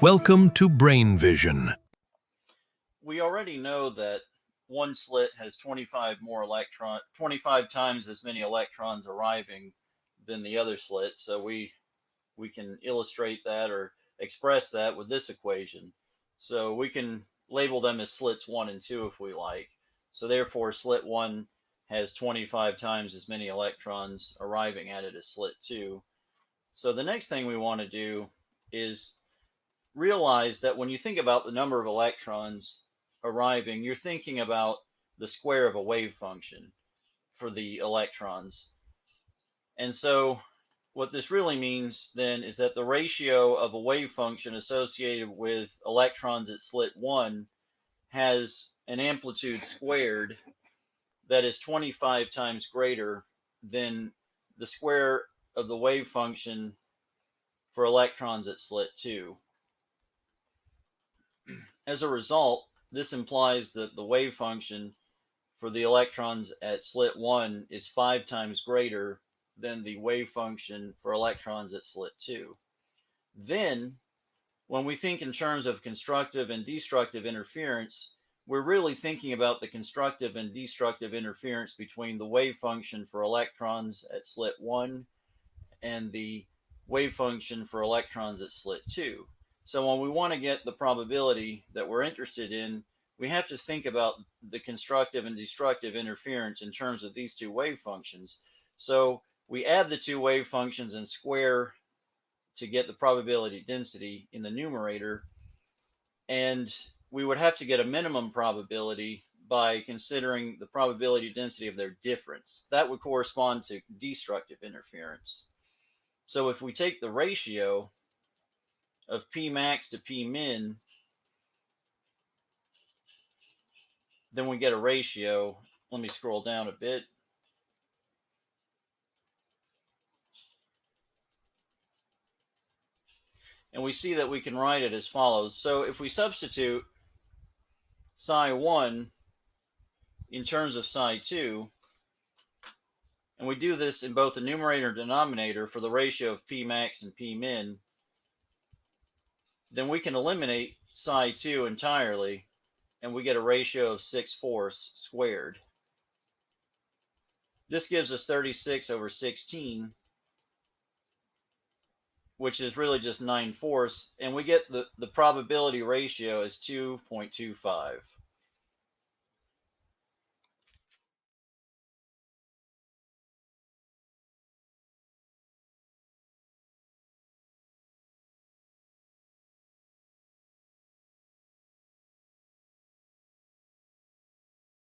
Welcome to Brain Vision. We already know that one slit has 25 times as many electrons arriving than the other slit. So we can illustrate that or express that with this equation. So we can label them as slits 1 and 2 if we like. So therefore slit 1 has 25 times as many electrons arriving at it as slit 2. So the next thing we want to do is realize that when you think about the number of electrons arriving, you're thinking about the square of a wave function for the electrons. And so what this really means then is that the ratio of a wave function associated with electrons at slit 1 has an amplitude squared that is 25 times greater than the square of the wave function for electrons at slit 2. As a result, this implies that the wave function for the electrons at slit 1 is 5 times greater than the wave function for electrons at slit 2. Then, when we think in terms of constructive and destructive interference, we're really thinking about the constructive and destructive interference between the wave function for electrons at slit 1 and the wave function for electrons at slit 2. So when we want to get the probability that we're interested in, we have to think about the constructive and destructive interference in terms of these two wave functions. So we add the two wave functions and square to get the probability density in the numerator, and we would have to get a minimum probability by considering the probability density of their difference. That would correspond to destructive interference. So if we take the ratio of P max to P min, then we get a ratio. Let me scroll down a bit. And we see that we can write it as follows. So if we substitute psi 1 in terms of psi 2, and we do this in both the numerator and denominator for the ratio of P max and P min, then we can eliminate psi 2 entirely, and we get a ratio of 6/4 squared. This gives us 36/16, which is really just 9/4, and we get the probability ratio as 2.25.